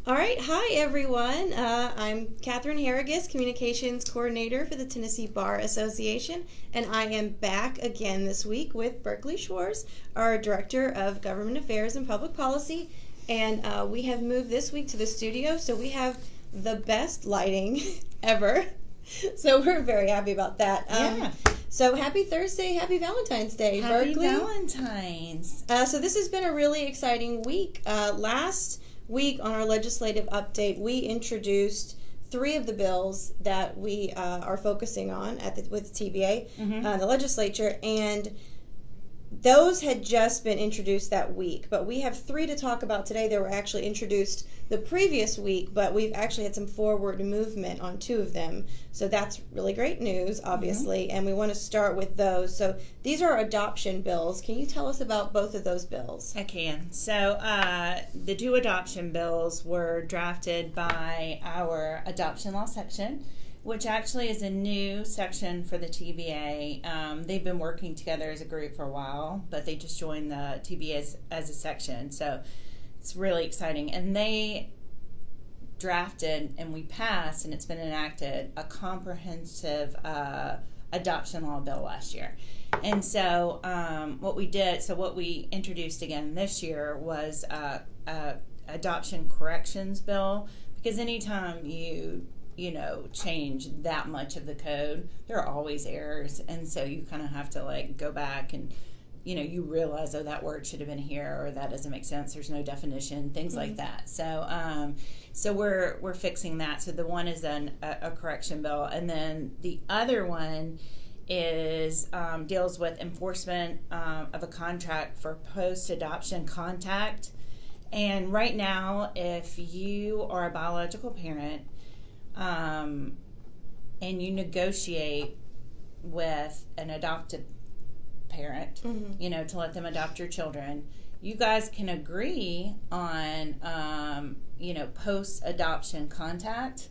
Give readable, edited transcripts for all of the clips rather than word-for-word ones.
All right. Hi, everyone. I'm Catherine Harrigus, Communications Coordinator for the Tennessee Bar Association, and I am back again this week with Berkeley Schwartz, our Director of Government Affairs and Public Policy, and we have moved this week to the studio, so we have the best lighting ever. So we're very happy about that. Yeah. So happy Thursday, happy Valentine's Day, Happy Berkeley. Valentine's. So this has been a really exciting week. Last week on our legislative update, we introduced 3 of the bills that we are focusing on with the TBA, the legislature, and those had just been introduced that week. But we have 3 to talk about today that were actually introduced the previous week, but we've actually had some forward movement on 2 of them. So that's really great news, obviously, and we want to start with those. So these are adoption bills. Can you tell us about both of those bills? I can. So the 2 adoption bills were drafted by our adoption law section, which actually is a new section for the TBA. They've been working together as a group for a while, but they just joined the TBA as a section. So it's really exciting. And they drafted, and we passed, and it's been enacted, a comprehensive adoption law bill last year. And so what we introduced again this year was a adoption corrections bill, because anytime you change that much of the code, there are always errors, and so you kind of have to go back and you realize, oh, that word should have been here, or that doesn't make sense, there's no definition, things like that. So we're fixing that. So the one is a correction bill, and then the other one is deals with enforcement of a contract for post-adoption contact. And right now, if you are a biological parent and you negotiate with an adopted parent, to let them adopt your children, you guys can agree on, post-adoption contact,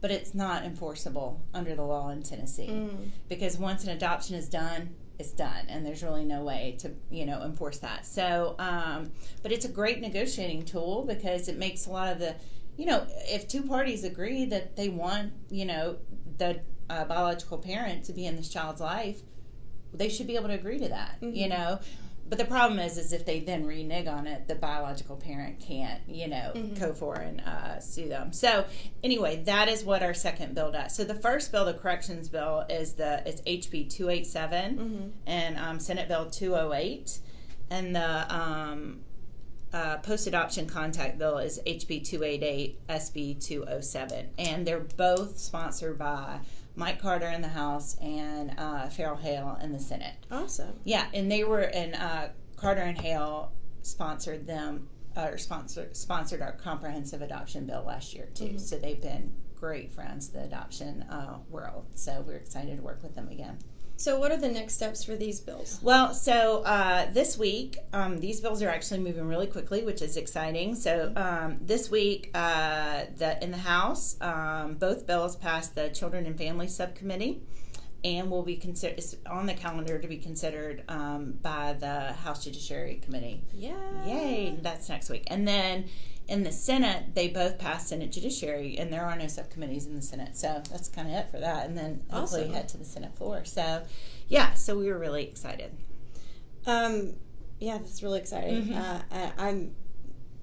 but it's not enforceable under the law in Tennessee, because once an adoption is done, it's done, and there's really no way to, enforce that. So, but it's a great negotiating tool, because it makes a lot of the, if 2 parties agree that they want, the biological parent to be in this child's life, they should be able to agree to that, But the problem is if they then renege on it, the biological parent can't, go for and sue them. So anyway, that is what our second bill does. So the first bill, the corrections bill, is HB 287 and Senate Bill 208, and the post-adoption contact bill is HB 288, SB 207, and they're both sponsored by Mike Carter in the House and Farrell Hale in the Senate. Awesome. Yeah, and they were, and Carter and Hale sponsored them, or sponsored our comprehensive adoption bill last year too. So they've been great friends in the adoption world. So we're excited to work with them again. So what are the next steps for these bills? Well, so this week, these bills are actually moving really quickly, which is exciting. So this week, in the House, both bills passed the Children and Family Subcommittee, and will be it's on the calendar to be considered by the House Judiciary Committee. Yay! That's next week. And then in the Senate, they both passed Senate Judiciary, and there are no subcommittees in the Senate. So that's kind of it for that. And then hopefully head to the Senate floor. So, yeah, so we were really excited. Yeah, that's really exciting.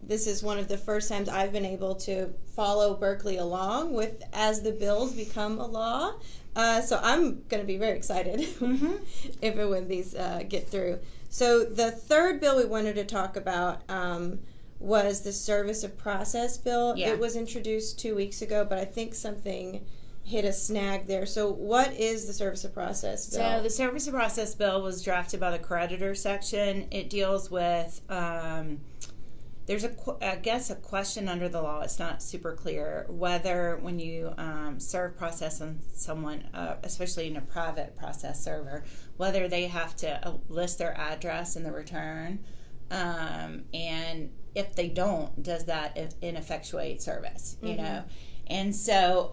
This is one of the first times I've been able to follow Berkeley along as the bills become a law. So I'm going to be very excited if and when these get through. So the third bill we wanted to talk about was the service of process bill. Yeah. It was introduced 2 weeks ago, but I think something hit a snag there. So what is the service of process bill? So the service of process bill was drafted by the creditor section. It deals with, there's a question under the law, it's not super clear, whether when you serve process on someone, especially in a private process server, whether they have to list their address in the return, and if they don't, does that ineffectuate service, you know? And so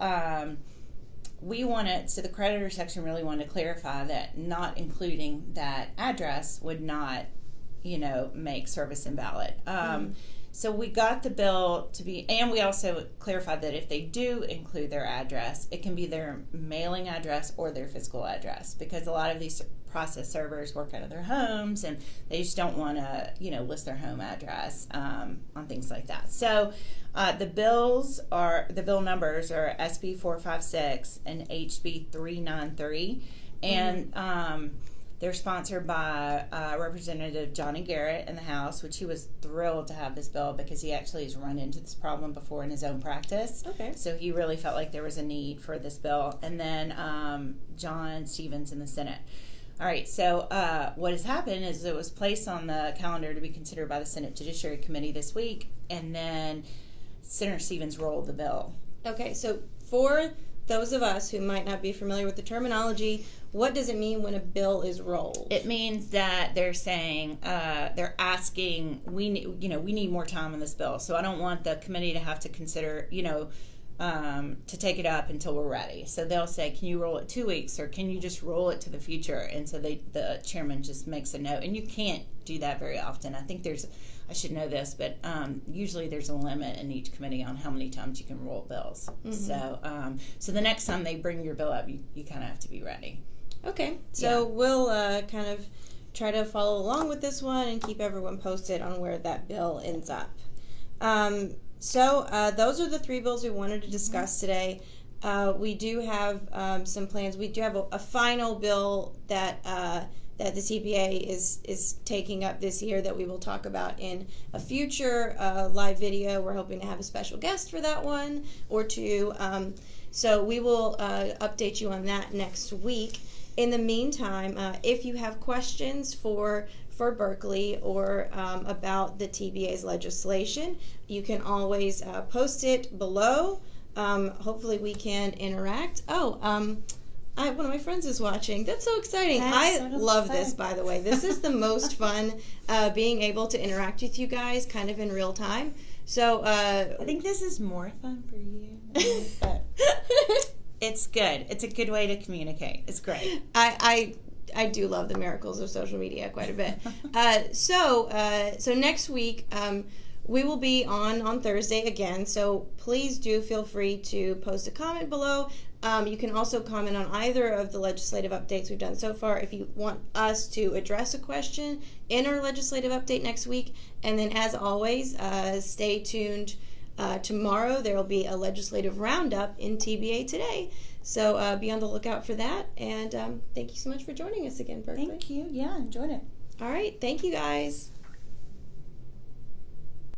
the creditor section really wanted to clarify that not including that address would not, make service invalid. So we got the bill to be, and we also clarified that if they do include their address, it can be their mailing address or their physical address, because a lot of these process servers work out of their homes and they just don't want to, list their home address on things like that. So the bill numbers are SB 456 and HB 393, and they're sponsored by Representative Johnny Garrett in the House, which he was thrilled to have this bill because he actually has run into this problem before in his own practice. Okay. So he really felt like there was a need for this bill. And then John Stevens in the Senate. All right, so what has happened is it was placed on the calendar to be considered by the Senate Judiciary Committee this week, and then Senator Stevens rolled the bill. Okay, so for those of us who might not be familiar with the terminology, what does it mean when a bill is rolled? It means that they're saying, they're asking, we need more time on this bill. So I don't want the committee to have to consider, to take it up until we're ready. So they'll say, can you roll it 2 weeks, or can you just roll it to the future? And so the chairman just makes a note. And you can't do that very often. I think I should know this, but usually there's a limit in each committee on how many times you can roll bills. Mm-hmm. So the next time they bring your bill up, you kind of have to be ready. Okay, so we'll kind of try to follow along with this one and keep everyone posted on where that bill ends up. So those are the 3 bills we wanted to discuss today. We do have some plans. We do have a final bill that the TBA is taking up this year that we will talk about in a future live video. We're hoping to have a special guest for that one or two. So we will update you on that next week. In the meantime, if you have questions for Berkeley or about the TBA's legislation, you can always post it below. Hopefully we can interact. One of my friends is watching. That's so exciting. I love this, by the way. This is the most fun, being able to interact with you guys kind of in real time. So I think this is more fun for you. But it's good. It's a good way to communicate. It's great. I do love the miracles of social media quite a bit. So next week we will be on Thursday again. So please do feel free to post a comment below. You can also comment on either of the legislative updates we've done so far if you want us to address a question in our legislative update next week. And then, as always, stay tuned. Tomorrow there will be a legislative roundup in TBA Today. So be on the lookout for that. And thank you so much for joining us again, Berkeley. Thank you. Yeah, enjoyed it. All right. Thank you, guys.